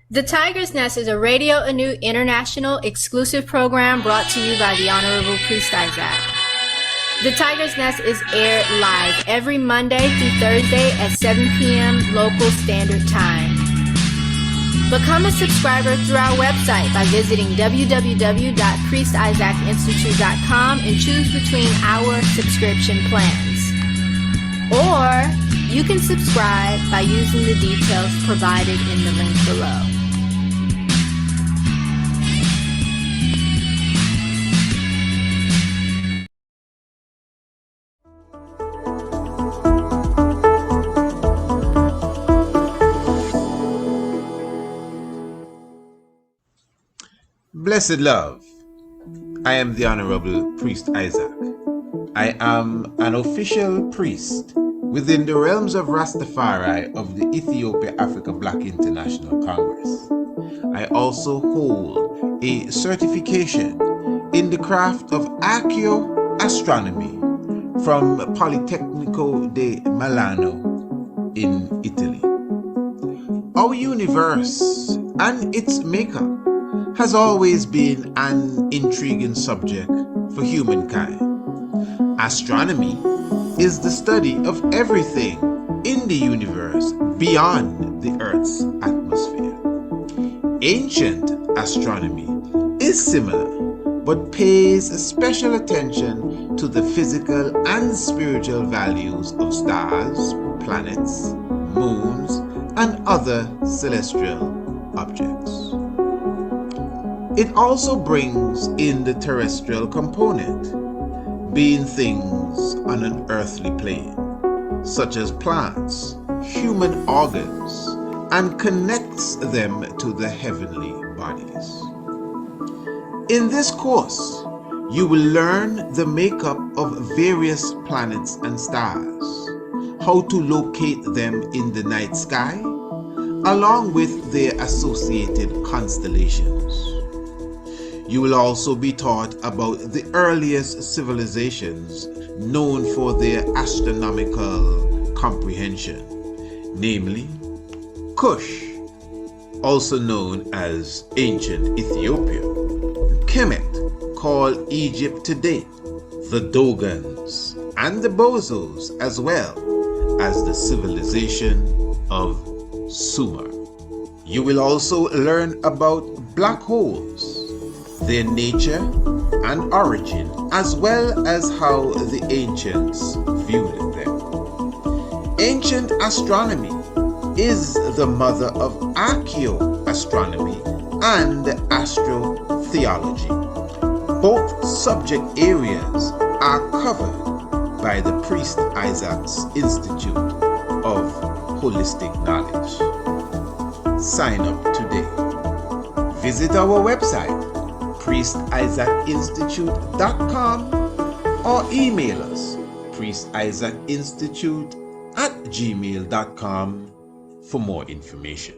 The Tiger's Nest is a Radio Anu International exclusive program brought to you by the Honorable Priest Isaac. The Tiger's Nest is aired live every Monday through Thursday at 7 p.m. local standard time. Become a subscriber through our website by visiting www.priestisaacinstitute.com and choose between our subscription plans. Or you can subscribe by using the details provided in the link below. Blessed love, I am the Honorable Priest Isaac. I am an official priest within the realms of Rastafari of the Ethiopia-Africa Black International Congress. I also hold a certification in the craft of ARCHAEOASTRONOMY from Politecnico di Milano in Italy. Our universe and its maker has always been an intriguing subject for humankind. Astronomy is the study of everything in the universe beyond the Earth's atmosphere. Ancient astronomy is similar, but pays special attention to the physical and spiritual values of stars, planets, moons, and other celestial objects. It also brings in the terrestrial component, being things on an earthly plane, such as plants, human organs, and connects them to the heavenly bodies. In this course, you will learn the makeup of various planets and stars, how to locate them in the night sky, along with their associated constellations. You will also be taught about the earliest civilizations known for their astronomical comprehension, namely Kush, also known as ancient Ethiopia, Kemet, called Egypt today, the Dogons, and the Bozos, as well as the civilization of Sumer. You will also learn about black holes, their nature and origin, as well as how the ancients viewed them. Ancient astronomy is the mother of archaeoastronomy and astrotheology. Both subject areas are covered by the Priest Isaac's Institute of Holistic Knowledge. Sign up today. Visit our website, priestisaacinstitute.com, or email us, priestisaacinstitute@gmail.com, for more information.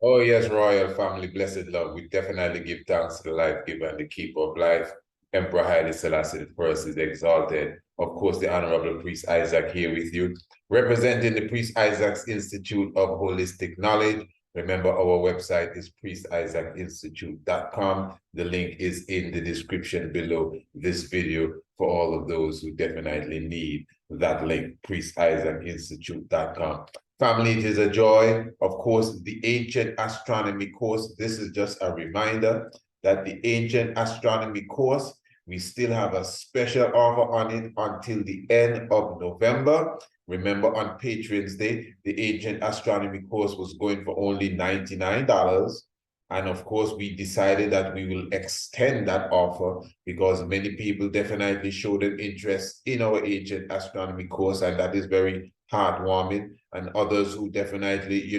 Oh yes, Royal Family, blessed love. We definitely give thanks to the life giver and the keeper of life. Emperor Haile Selassie I is exalted. Of course, the Honorable Priest Isaac here with you, representing the Priest Isaac's Institute of Holistic Knowledge. Remember, our website is priestisaacinstitute.com. The link is in the description below this video for all of those who definitely need that link, priestisaacinstitute.com. Family, it is a joy. Of course, the Ancient Astronomy Course. This is just a reminder that the Ancient Astronomy Course, we still have a special offer on it until the end of November. Remember, on Patreon's Day, the Ancient Astronomy Course was going for only $99. And of course, we decided that we will extend that offer because many people definitely showed an interest in our Ancient Astronomy Course, and that is very heartwarming. And others who definitely,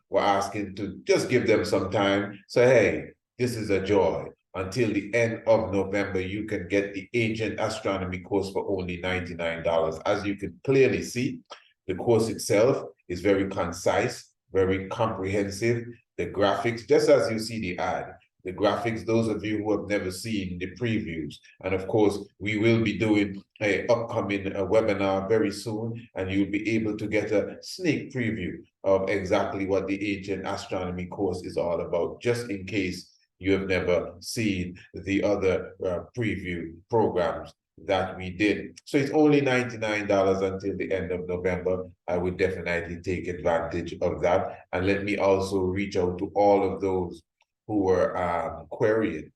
were asking to just give them some time. So, hey, this is a joy. Until the end of November, you can get the Ancient Astronomy Course for only $99. As you can clearly see, the course itself is very concise, very comprehensive. The graphics, just as you see the ad, the graphics, those of you who have never seen the previews. And of course, we will be doing an upcoming webinar very soon, and you'll be able to get a sneak preview of exactly what the Ancient Astronomy course is all about, just in case you have never seen the other preview programs that we did. So it's only $99 until the end of November. I would definitely take advantage of that. And let me also reach out to all of those who were querying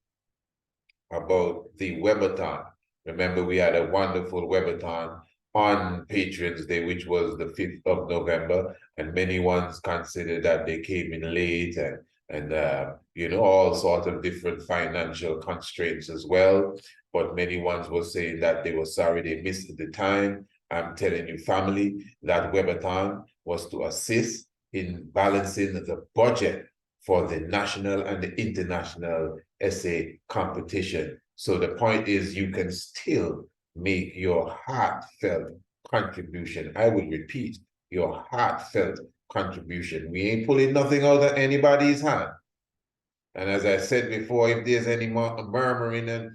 about the webathon. Remember, we had a wonderful webathon on Patrons Day, which was the 5th of November, and many ones considered that they came in late and you know, all sorts of different financial constraints as well. But many ones were saying that they were sorry they missed the time. I'm telling you, family, that webathon was to assist in balancing the budget for the national and the international essay competition. So the point is, you can still make your heartfelt contribution. I will repeat, your heartfelt contribution. We ain't pulling nothing out of anybody's hand. And as I said before, if there's any murmuring and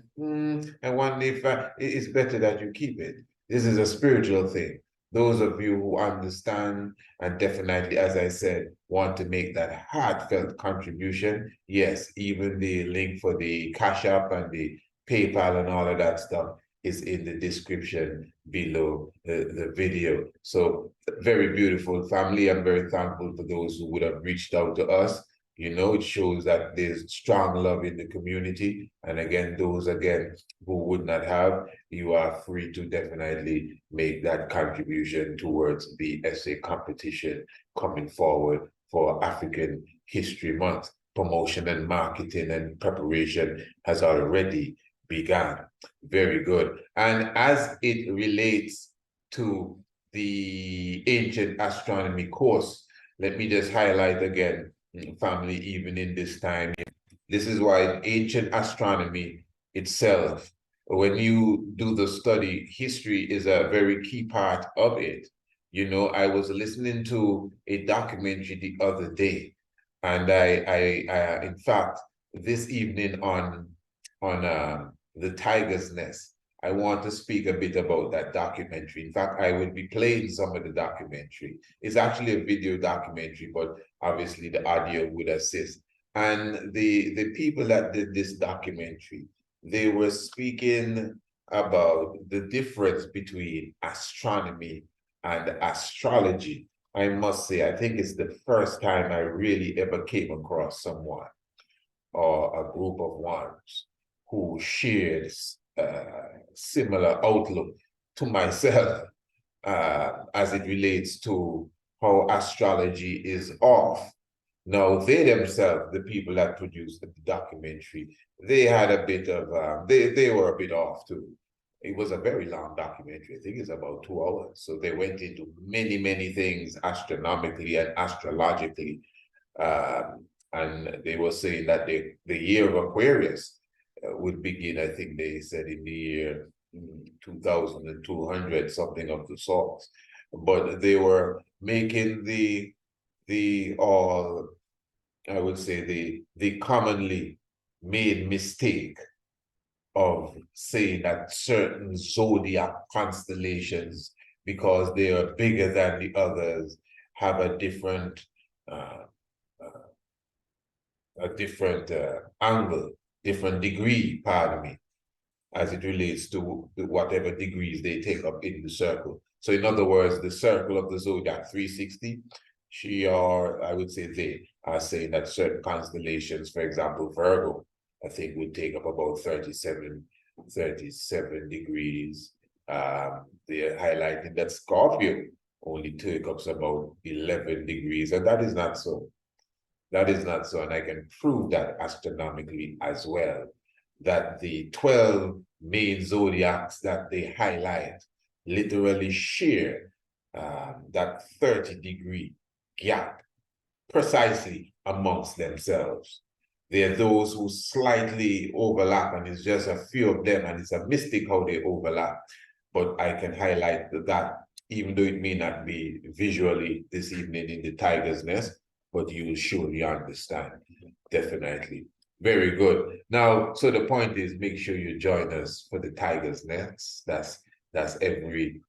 one, if it's better that you keep it. This is a spiritual thing. Those of you who understand and definitely, as I said, want to make that heartfelt contribution, yes, even the link for the CashApp and the PayPal and all of that stuff is in the description below the video. So very beautiful family. I'm very thankful for those who would have reached out to us. You know, it shows that there's strong love in the community. And again, those who would not have, you are free to definitely make that contribution towards the essay competition coming forward for African History Month. Promotion and marketing and preparation has already begun. Very good. And as it relates to the Ancient Astronomy course, let me just highlight again, family, even in this time, this is why ancient astronomy itself, when you do the study, history is a very key part of it. You know, I was listening to a documentary the other day, and I in fact, this evening on the Tiger's Nest, I want to speak a bit about that documentary. In fact, I will be playing some of the documentary. It's actually a video documentary, but obviously the audio would assist. And the people that did this documentary, they were speaking about the difference between astronomy and astrology. I must say, I think it's the first time I really ever came across someone or a group of ones who shared similar outlook to myself as it relates to how astrology is off. Now, they themselves, the people that produced the documentary, they had a bit of, they were a bit off too. It was a very long documentary. I think it's about 2 hours. So they went into many, many things astronomically and astrologically. And they were saying that the year of Aquarius would begin, I think they said, in the year 2200, something of the sort. But they were making I would say the commonly made mistake of saying that certain zodiac constellations, because they are bigger than the others, have a different angle, different degree, pardon me, as it relates to whatever degrees they take up in the circle. So in other words, the circle of the zodiac 360, I would say they are saying that certain constellations, for example, Virgo, I think would take up about 37 degrees. They're highlighting that Scorpio only take up about 11 degrees, and that is not so. That is not so, and I can prove that astronomically as well, that the 12 main zodiacs that they highlight literally share that 30-degree gap precisely amongst themselves. There are those who slightly overlap, and it's just a few of them, and it's a mystic how they overlap. But I can highlight that, even though it may not be visually this evening in the Tiger's Nest, but you will surely understand, definitely. Very good. Now, so the point is, make sure you join us for the Tiger's Nest. That's every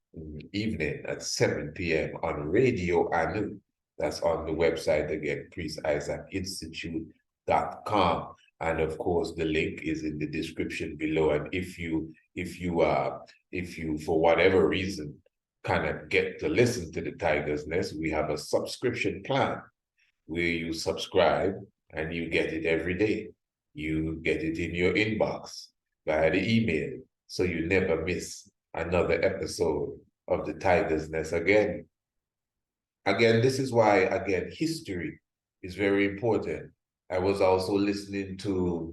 evening at 7 p.m. on Radio Anu. That's on the website again, priestisaacinstitute.com. And of course, the link is in the description below. And if you for whatever reason kind of get to listen to the Tiger's Nest, we have a subscription plan where you subscribe and you get it every day. You get it in your inbox via the email, so you never miss another episode of the Tiger's Nest again. Again, this is why, again, history is very important. I was also listening to,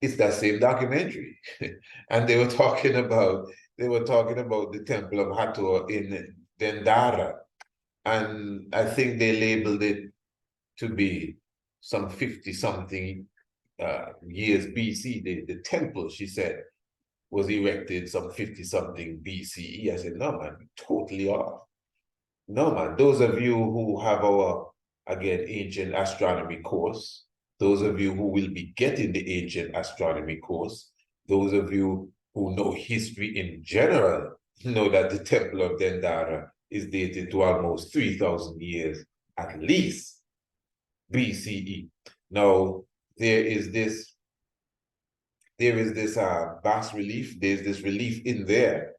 it's that same documentary, and they were talking about the Temple of Hathor in Dendara, and I think they labeled it to be some 50-something years BC. The temple, she said, was erected some 50-something BCE. I said, no, man, totally off. No, man, those of you who have our, again, Ancient Astronomy course, those of you who will be getting the Ancient Astronomy course, those of you who know history in general, know that the Temple of Dendara is dated to almost 3,000 years at least BCE. Now, there is this bas relief. There's this relief in there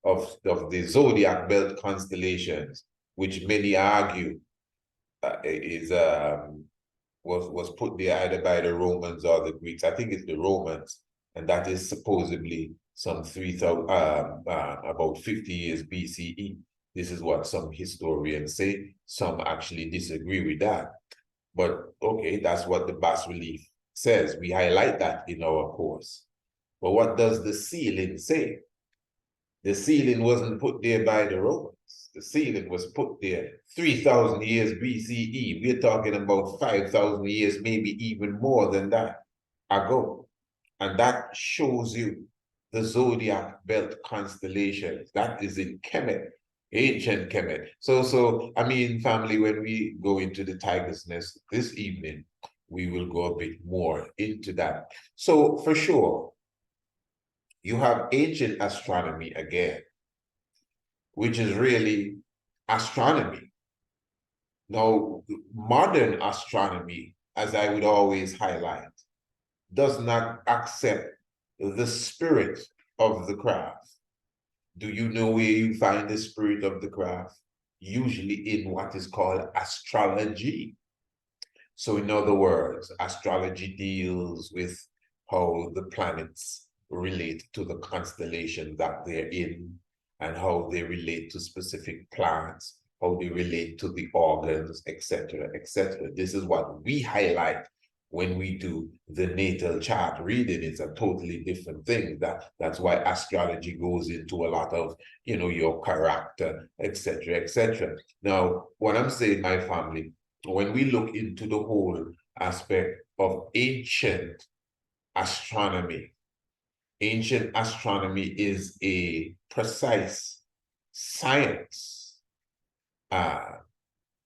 of the zodiac belt constellations, which many argue was put there either by the Romans or the Greeks. I think it's the Romans, and that is supposedly some 3,000 about 50 years BCE. This is what some historians say. Some actually disagree with that. But okay, that's what the bas relief says. We highlight that in our course. But what does the ceiling say? The ceiling wasn't put there by the Romans. The ceiling was put there 3,000 years BCE. We're talking about 5,000 years, maybe even more than that ago. And that shows you the zodiac belt constellations. That is in Kemet, ancient Kemet. So I mean, family, when we go into the Tiger's Nest this evening, we will go a bit more into that. So for sure, you have ancient astronomy again, which is really astronomy. Now, modern astronomy, as I would always highlight, does not accept the spirit of the craft. Do you know where you find the spirit of the craft? Usually in what is called astrology. So in other words, astrology deals with how the planets relate to the constellation that they're in, and how they relate to specific plants, how they relate to the organs, etc., etc. This is what we highlight when we do the natal chart reading. It's a totally different thing. That's why astrology goes into a lot of, your character, etc., etc. Now, what I'm saying, my family, when we look into the whole aspect of ancient astronomy is a precise science,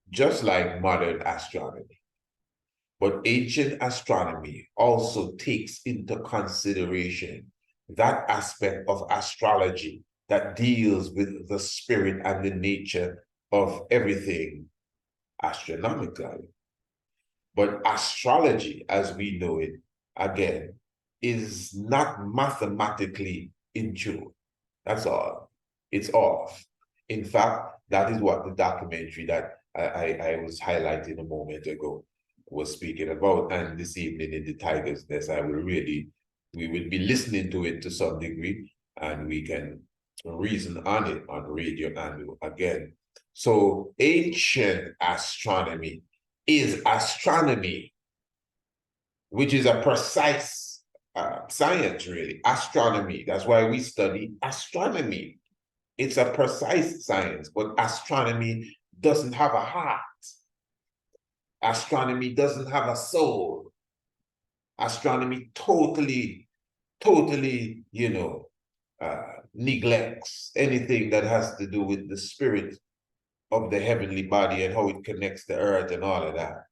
just like modern astronomy. But ancient astronomy also takes into consideration that aspect of astrology that deals with the spirit and the nature of everything astronomical. But astrology, as we know it, again, is not mathematically in tune. That's all. It's off. In fact, that is what the documentary that I was highlighting a moment ago was speaking about. And this evening in the Tiger's Nest, we will be listening to it to some degree, and we can reason on it on Radio Anu again. So ancient astronomy is astronomy, which is a precise science, really. Astronomy, that's why we study astronomy. It's a precise science, but astronomy doesn't have a heart. Astronomy doesn't have a soul. Astronomy totally, neglects anything that has to do with the spirit of the heavenly body and how it connects to earth and all of that.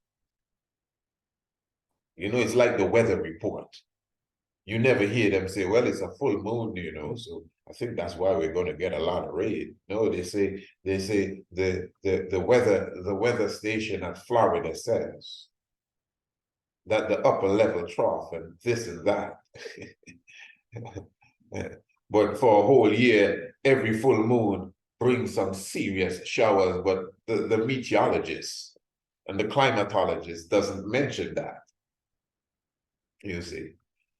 You know, it's like the weather report. You never hear them say, well, it's a full moon, you know, so I think that's why we're going to get a lot of rain. No, they say the weather station at Florida says that the upper level trough and this and that. But for a whole year, every full moon brings some serious showers, but the meteorologist and the climatologist doesn't mention that. You see,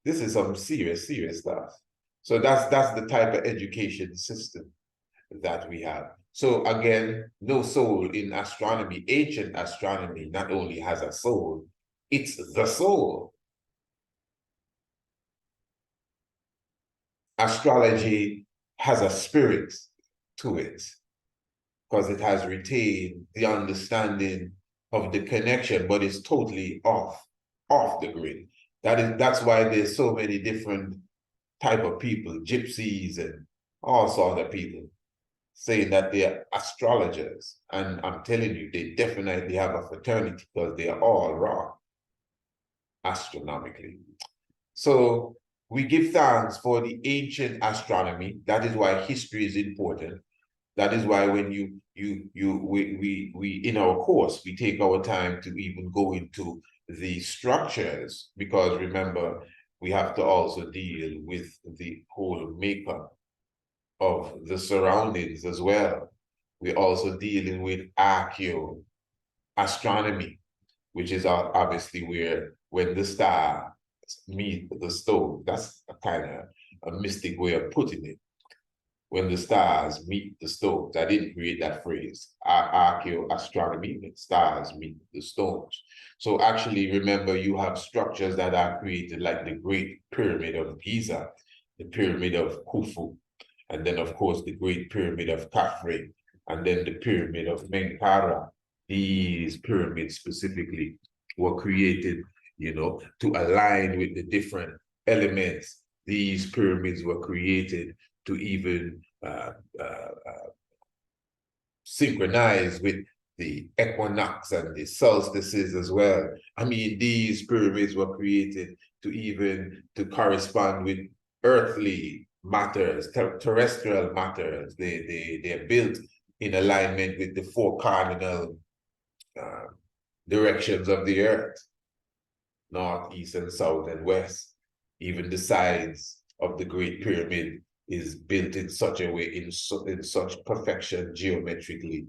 this is some serious stuff. So that's the type of education system that we have. So again, no soul in astronomy. Ancient astronomy not only has a soul, it's the soul. Astrology has a spirit to it because it has retained the understanding of the connection, but it's totally off the grid. That's why there's so many different type of people, gypsies and all sorts of people, saying that they're astrologers. And I'm telling you, they definitely have a fraternity because they are all wrong astronomically. So we give thanks for the ancient astronomy. That is why history is important. That is why when we in our course, we take our time to even go into the structures, because remember, we have to also deal with the whole makeup of the surroundings as well. We're also dealing with archaeoastronomy, which is obviously where when the star meet the stone. That's a kind of a mystic way of putting it. When the stars meet the stones. I didn't create that phrase. Archaeoastronomy, stars meet the stones. So actually, remember, you have structures that are created like the Great Pyramid of Giza, the Pyramid of Khufu, and then, of course, the Great Pyramid of Khafre, and then the Pyramid of Menkaure. These pyramids specifically were created, you know, to align with the different elements. These pyramids were created to even synchronize with the equinox and the solstices as well. I mean, these pyramids were created to correspond with earthly matters, terrestrial matters. They're built in alignment with the four cardinal directions of the earth: north, east, and south, and west. Even the sides of the Great Pyramid is built in such a way, in such perfection geometrically,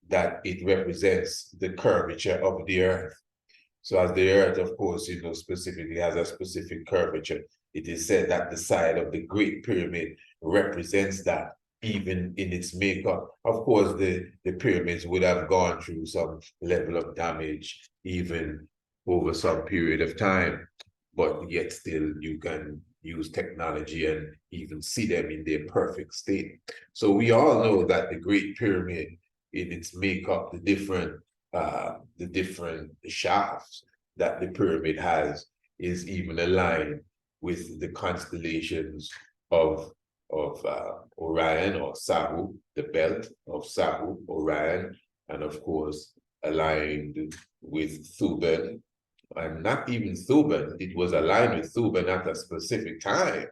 that it represents the curvature of the earth. So as the earth, of course, you know, specifically has a specific curvature, it is said that the side of the Great Pyramid represents that, even in its makeup. Of course, the pyramids would have gone through some level of damage, even over some period of time, but yet still you can use technology and even see them in their perfect state. So we all know that the Great Pyramid, in its makeup, the different shafts that the pyramid has, is even aligned with the constellations of Orion or Sahu, the belt of Sahu, Orion, and of course aligned with Thuban. And not even Thuban, it was aligned with Thuban at a specific time,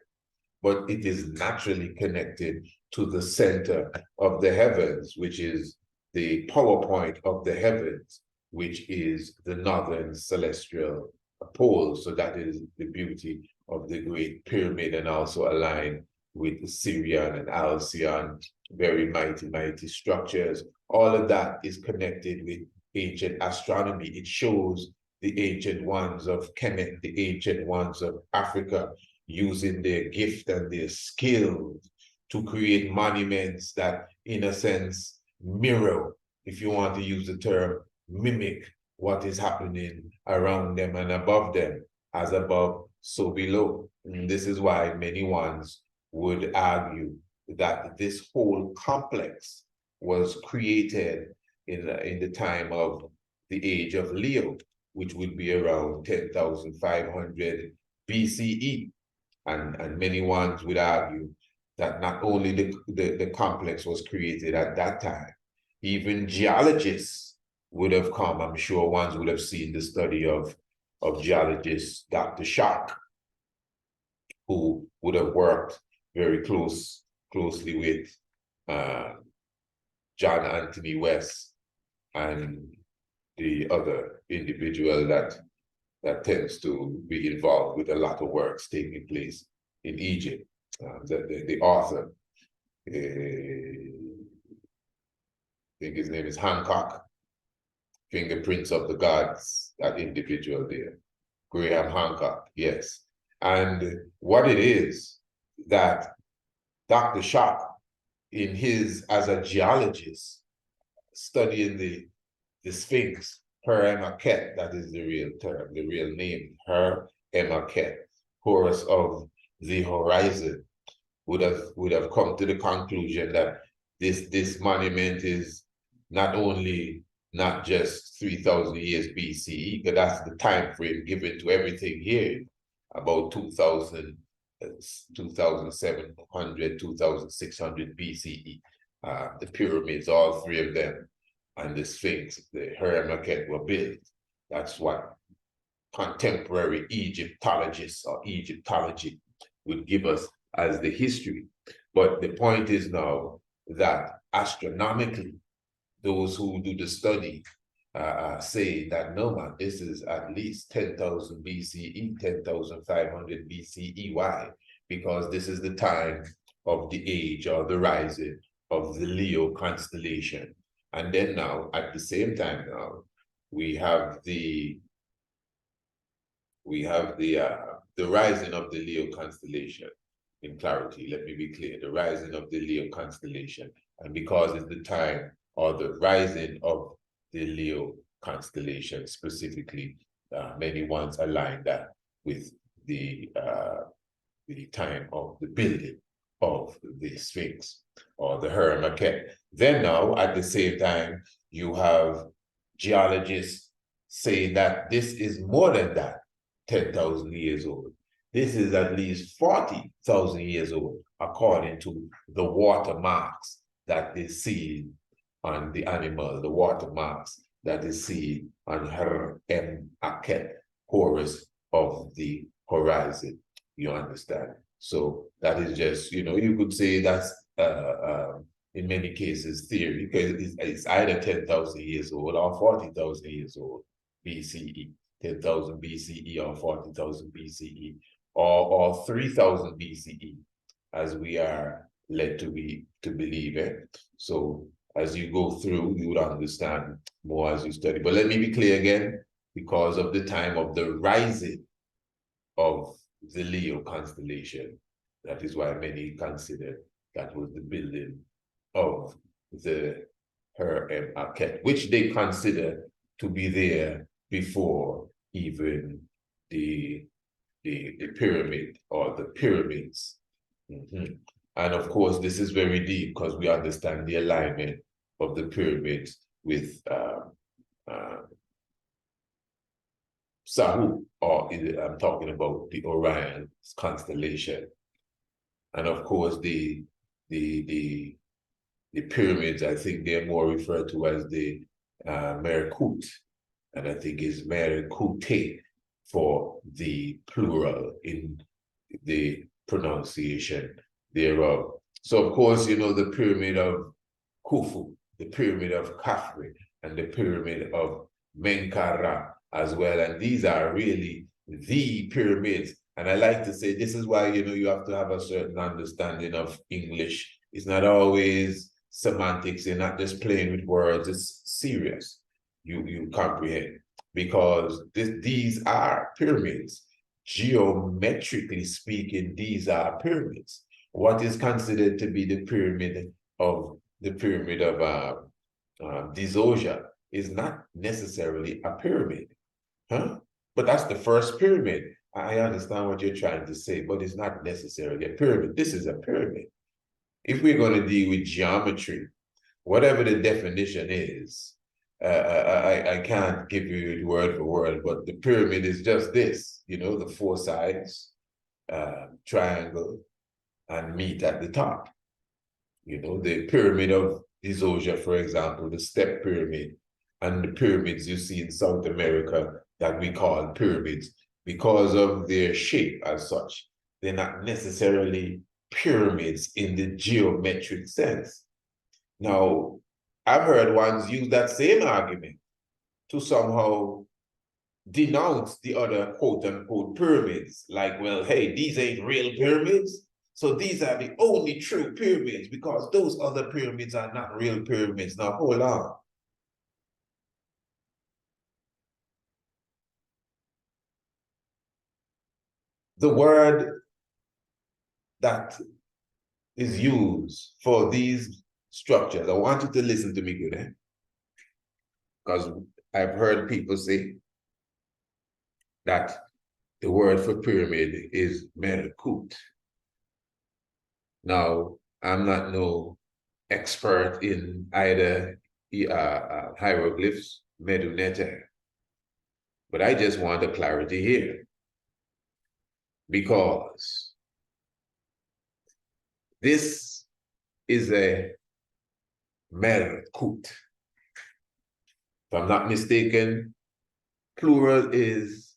but it is naturally connected to the center of the heavens, which is the power point of the heavens, which is the northern celestial pole. So that is the beauty of the Great Pyramid, and also aligned with Sirian and Alcyon, very mighty structures. All of that is connected with ancient astronomy. It shows the ancient ones of Kemet, the ancient ones of Africa, using their gift and their skills to create monuments that, in a sense, mirror, if you want to use the term, mimic what is happening around them and above them. As above, so below. And this is why many ones would argue that this whole complex was created in the time of the age of Leo, which would be around 10,500 BCE. And many ones would argue that not only the complex was created at that time, even geologists would have come. I'm sure ones would have seen the study of of geologist Dr. Shark, who would have worked very closely with John Anthony West and the other individual that tends to be involved with a lot of works taking place in Egypt. The author, I think his name is Hancock, Fingerprints of the Gods, that individual there, Graham Hancock, yes. And what it is that Dr. Sharp, in his, as a geologist, studying the Sphinx, Her Emaket, that is the real term, the real name, Her Emaket, chorus of the horizon, would have come to the conclusion that this monument is not just 3,000 years BCE, but that's the time frame given to everything here, about 2,700, 2,600 BCE. The pyramids, all three of them, and the Sphinx, the Her Emaket were built. That's what contemporary Egyptologists or Egyptology would give us as the history. But the point is now that astronomically, those who do the study say that no, man, this is at least 10,000 BCE, 10,500 BCE. Why? Because this is the time of the age or the rising of the Leo constellation. And then now, at the same time now, we have the rising of the Leo constellation. In clarity, let me be clear, the rising of the Leo constellation. And because it's the time or the rising of the Leo constellation specifically, many ones align that with the time of the building of the Sphinx or the Her Emaket. Then now, at the same time, you have geologists saying that this is more than that, 10,000 years old. This is at least 40,000 years old, according to the watermarks that is seen on the animal, the watermarks that is seen on Her Emaket, chorus of the horizon. You understand? So that is just, you could say that's in many cases theory, because it's either 10,000 years old or 40,000 years old BCE, 10,000 BCE or 40,000 BCE, or 3,000 BCE, as we are led to believe it. So as you go through, you would understand more as you study. But let me be clear again, because of the time of the rising of the Leo constellation, that is why many consider that was the building of the Her Emaket, which they consider to be there before even the pyramid or the pyramids. And of course, this is very deep because we understand the alignment of the pyramids with Sahu, or I'm talking about the Orion constellation. And of course, the pyramids, I think they're more referred to as the Merkut, and I think is Merkute for the plural in the pronunciation thereof. So of course, the pyramid of Khufu, the pyramid of Khafre, and the pyramid of Menkaure as well. And these are really the pyramids. And I like to say, this is why, you have to have a certain understanding of English. It's not always semantics. You're not just playing with words. It's serious. You comprehend, because these are pyramids. Geometrically speaking, these are pyramids. What is considered to be the pyramid of Dizosha is not necessarily a pyramid, but that's the first pyramid. I understand what you're trying to say, but it's not necessarily a pyramid. This is a pyramid. If we're going to deal with geometry, whatever the definition is, I can't give you it word for word, but the pyramid is just this, the four sides, triangle, and meet at the top. The pyramid of Dizosha, for example, the step pyramid, and the pyramids you see in South America that we call pyramids because of their shape as such. They're not necessarily pyramids in the geometric sense. Now, I've heard ones use that same argument to somehow denounce the other quote-unquote pyramids, like, well, hey, these ain't real pyramids, so these are the only true pyramids because those other pyramids are not real pyramids. Now, hold on. The word that is used for these structures, I want you to listen to me good, eh? Because I've heard people say that the word for pyramid is merkut. Now, I'm not no expert in either hieroglyphs, meduneta, but I just want the clarity here because this is a merkut. If I'm not mistaken, plural is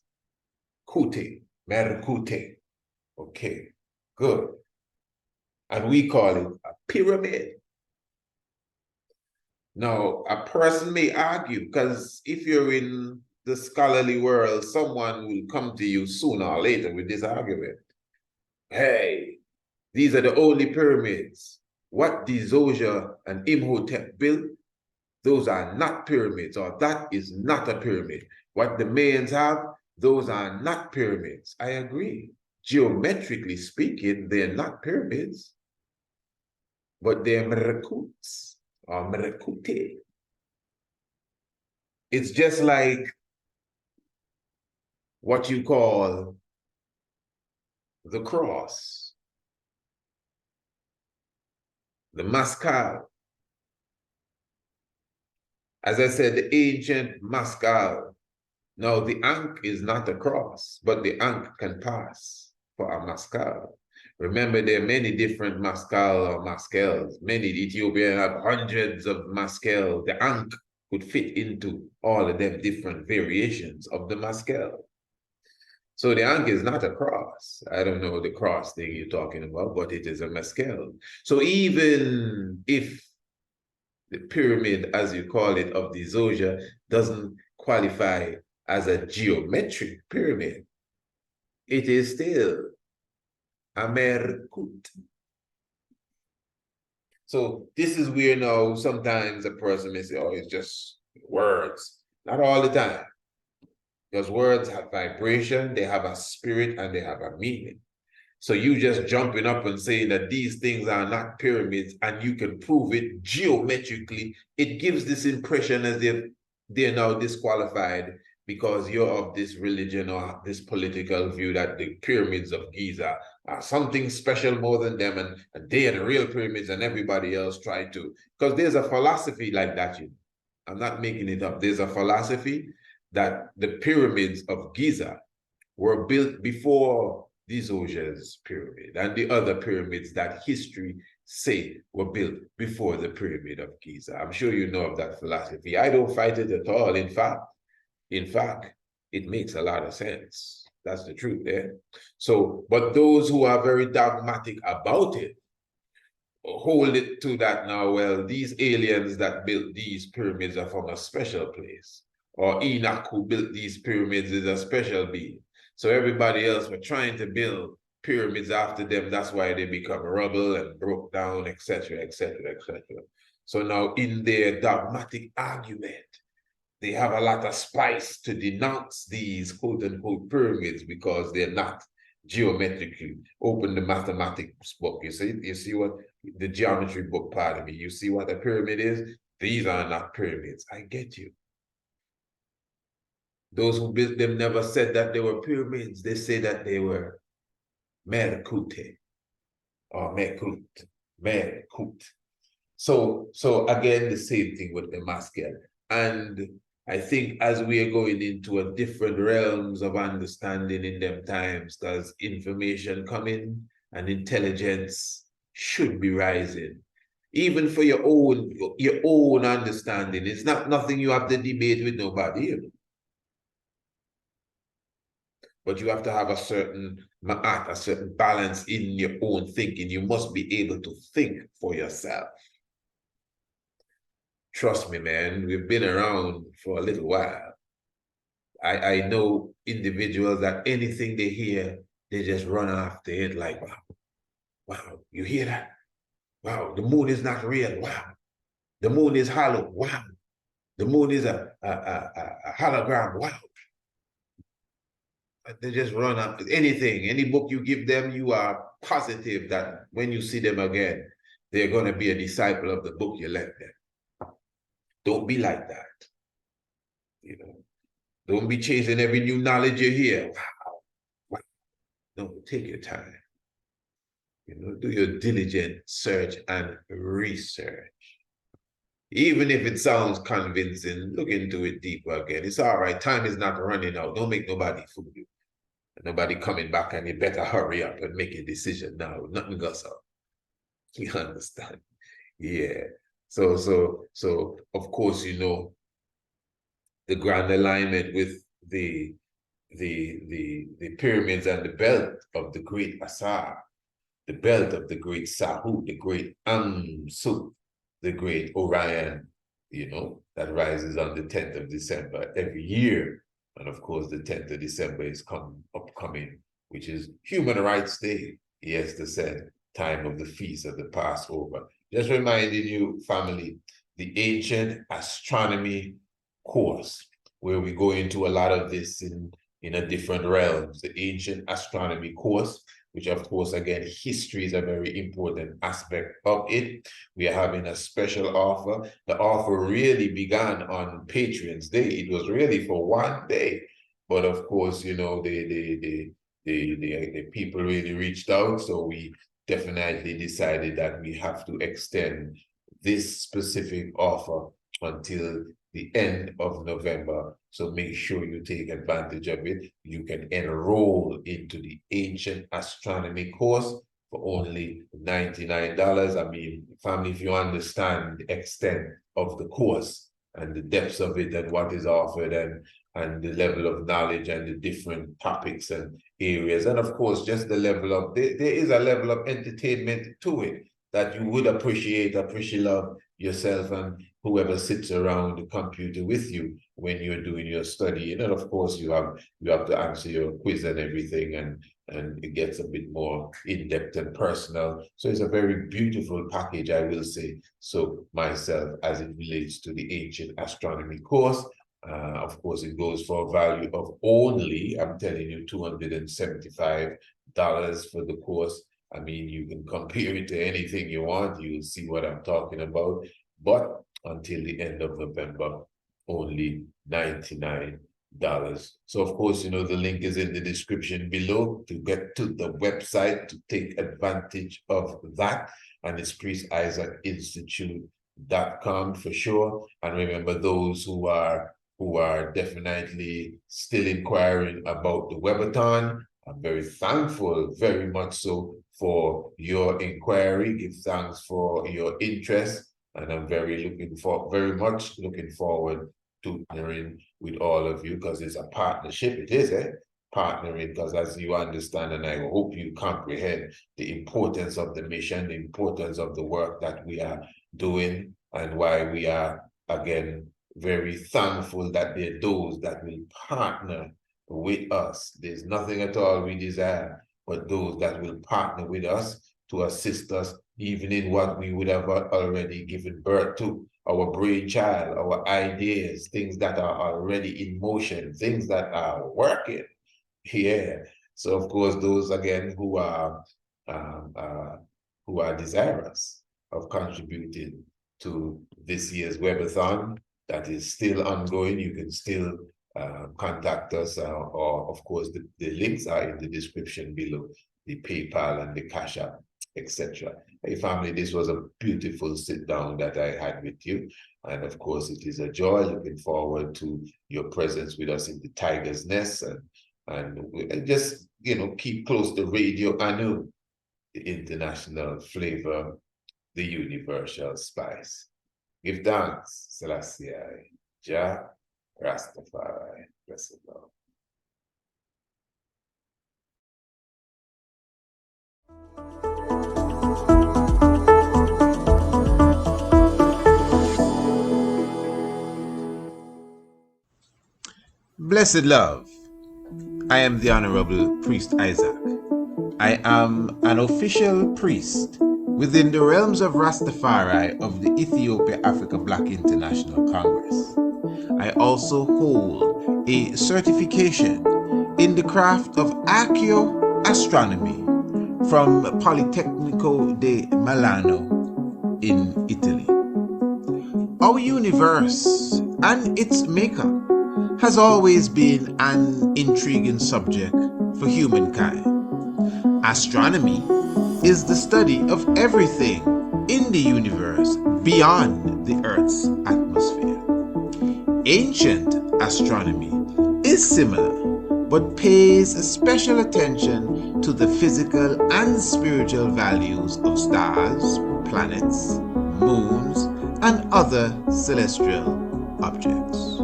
kute, merkute. Okay, good. And we call it a pyramid. Now, a person may argue, because if you're in the scholarly world, someone will come to you sooner or later with this argument. Hey, these are the only pyramids. What Dzoja and Imhotep built, those are not pyramids, or that is not a pyramid. What the Mayans have, those are not pyramids. I agree. Geometrically speaking, they're not pyramids, but they're merkuts or merkute. It's just like what you call the cross, the maskal. As I said, the ancient maskal. Now, the ankh is not a cross, but the ankh can pass for a maskal. Remember, there are many different maskal or maskels. Many Ethiopians have hundreds of maskal. The ankh could fit into all of them different variations of the maskel. So the ankh is not a cross. I don't know the cross thing you're talking about, but it is a maskel. So even if the pyramid, as you call it, of the Dzoja doesn't qualify as a geometric pyramid, it is still a merkut. So this is where now sometimes a person may say, oh, it's just words. Not all the time. Because words have vibration, they have a spirit, and they have a meaning. So you just jumping up and saying that these things are not pyramids and you can prove it geometrically, it gives this impression as if they're now disqualified because you're of this religion or this political view that the pyramids of Giza are something special more than them, and they are the real pyramids and everybody else try to. Because there's a philosophy like that. I'm not making it up. There's a philosophy that the pyramids of Giza were built before the Dzoja's pyramid and the other pyramids that history say were built before the pyramid of Giza. I'm sure you know of that philosophy. I don't fight it at all. In fact, it makes a lot of sense. That's the truth there. So, but those who are very dogmatic about it hold it to that now, well, these aliens that built these pyramids are from a special place. Or Enoch, who built these pyramids, is a special being. So everybody else were trying to build pyramids after them. That's why they become rubble and broke down, etc., etc., etc. So now in their dogmatic argument, they have a lot of spice to denounce these quote-unquote pyramids because they're not geometrically. Open the mathematics book. You see what the geometry book part of me. You see what a pyramid is? These are not pyramids. I get you. Those who built them never said that they were pyramids. They say that they were merkute or merkut. So again, the same thing with the maskel. And I think as we are going into a different realms of understanding in them times, because information coming and intelligence should be rising. Even for your own understanding. It's not nothing you have to debate with nobody. But you have to have a certain ma'at, a certain balance in your own thinking. You must be able to think for yourself. Trust me, man, we've been around for a little while. I know individuals that anything they hear, they just run after it like, wow, wow, you hear that? Wow, the moon is not real. Wow, the moon is hollow. Wow, the moon is a hologram. Wow. They just run after anything. Any book you give them, you are positive that when you see them again, they're going to be a disciple of the book you left them. Don't be like that. You know, don't be chasing every new knowledge you hear. Wow. Wow. No, take your time. You know, do your diligent search and research. Even if it sounds convincing, look into it deeper again. It's all right. Time is not running out. Don't make nobody fool you. Nobody coming back, and you better hurry up and make a decision now. Nothing goes up. You understand? Yeah. So of course, you know, the grand alignment with the pyramids and the belt of the great Asar, the belt of the great Sahu, the great Amsu, the great Orion, you know, that rises on the 10th of December every year. And of course, the 10th of December is upcoming, which is Human Rights Day. Yes, the said time of the feast of the Passover. Just reminding you, family, the Ancient Astronomy Course, where we go into a lot of this in a different realms. The Ancient Astronomy Course, which of course, again, history is a very important aspect of it. We are having a special offer. The offer really began on Patreon's Day. It was really for one day. But of course, you know, the people really reached out. So we definitely decided that we have to extend this specific offer until the end of November. So make sure you take advantage of it. You can enroll into the Ancient Astronomy course for only $99. I mean, family, if you understand the extent of the course and the depths of it and what is offered and the level of knowledge and the different topics and areas, and of course, just the level of, there is a level of entertainment to it that you would appreciate love yourself and whoever sits around the computer with you when you're doing your study. And then of course you have to answer your quiz and everything, and it gets a bit more in-depth and personal. So it's a very beautiful package, I will say so myself, as it relates to the Ancient Astronomy course. Of course, it goes for a value of only, I'm telling you, $275 for the course. I mean, you can compare it to anything you want. You'll see what I'm talking about. But until the end of November, only $99. So, of course, you know, the link is in the description below to get to the website to take advantage of that. And it's priestisaacinstitute.com for sure. And remember, those who are definitely still inquiring about the webathon, I'm very thankful, very much so, for your inquiry. Give thanks for your interest, and I'm very much looking forward to partnering with all of you, because it's a partnership. It is partnering, because as you understand, and I hope you comprehend the importance of the mission, the importance of the work that we are doing, and why we are again very thankful that there are those that will partner with us. There's nothing at all we desire but those that will partner with us to assist us even in what we would have already given birth to, our brainchild, our ideas, things that are already in motion, things that are working. Yeah. So of course, those again who are desirous of contributing to this year's webathon that is still ongoing, you can still contact us, or of course the links are in the description below, the PayPal and the CashApp, etc. Hey family, this was a beautiful sit down that I had with you, and of course it is a joy. Looking forward to your presence with us in the Tiger's Nest, and just, you know, keep close to Radio Anu, the international flavor, the universal spice. Give thanks, Selassie, Jah, Rastafari, blessed love. Blessed love, I am the Honorable Priest Isaac. I am an official priest within the realms of Rastafari of the Ethiopia Africa Black International Congress. I also hold a certification in the craft of ARCHAEOASTRONOMY from Politecnico di Milano in Italy. Our universe and its makeup has always been an intriguing subject for humankind. Astronomy is the study of everything in the universe beyond the Earth's atmosphere. Ancient astronomy is similar, but pays special attention to the physical and spiritual values of stars, planets, moons, and other celestial objects.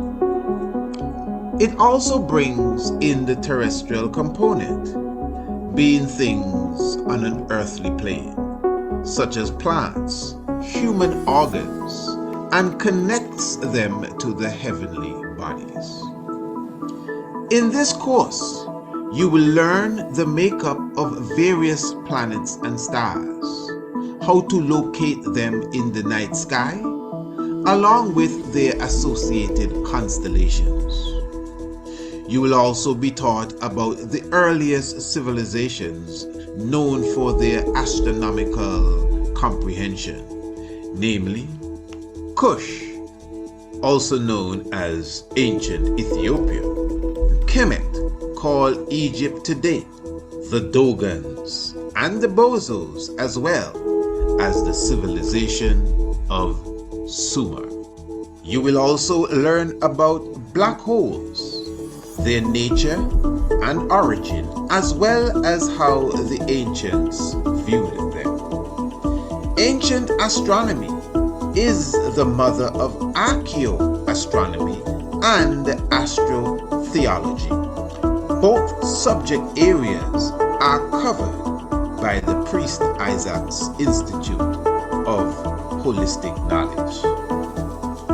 It also brings in the terrestrial component, being things on an earthly plane, such as plants, human organs, and connects them to the heavenly bodies. In this course, you will learn the makeup of various planets and stars, how to locate them in the night sky, along with their associated constellations. You will also be taught about the earliest civilizations known for their astronomical comprehension, namely Kush, also known as ancient Ethiopia, Kemet, called Egypt today, the Dogons, and the Bozos, as well as the civilization of Sumer. You will also learn about black holes, their nature and origin, as well as how the ancients viewed them. Ancient astronomy is the mother of archaeoastronomy and astrotheology. Both subject areas are covered by the Priest Isaac's Institute of Holistic Knowledge.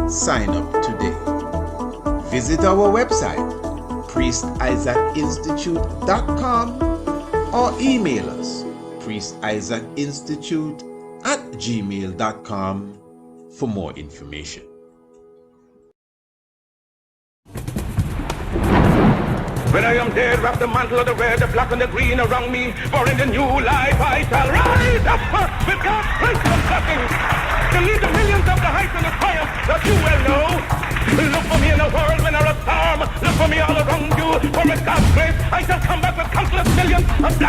Sign up today. Visit our website, priestisaacinstitute.com, or email us, priestisaacinstitute@gmail.com, for more information. When I am dead, wrap the mantle of the red, the black and the green around me, for in the new life I shall rise up with God's grace and blessing to lead the millions of the heights and the triumph that you well know. Look for me in a world when there's a storm. Look for me all around you, for with God's grace I shall come back with countless millions of black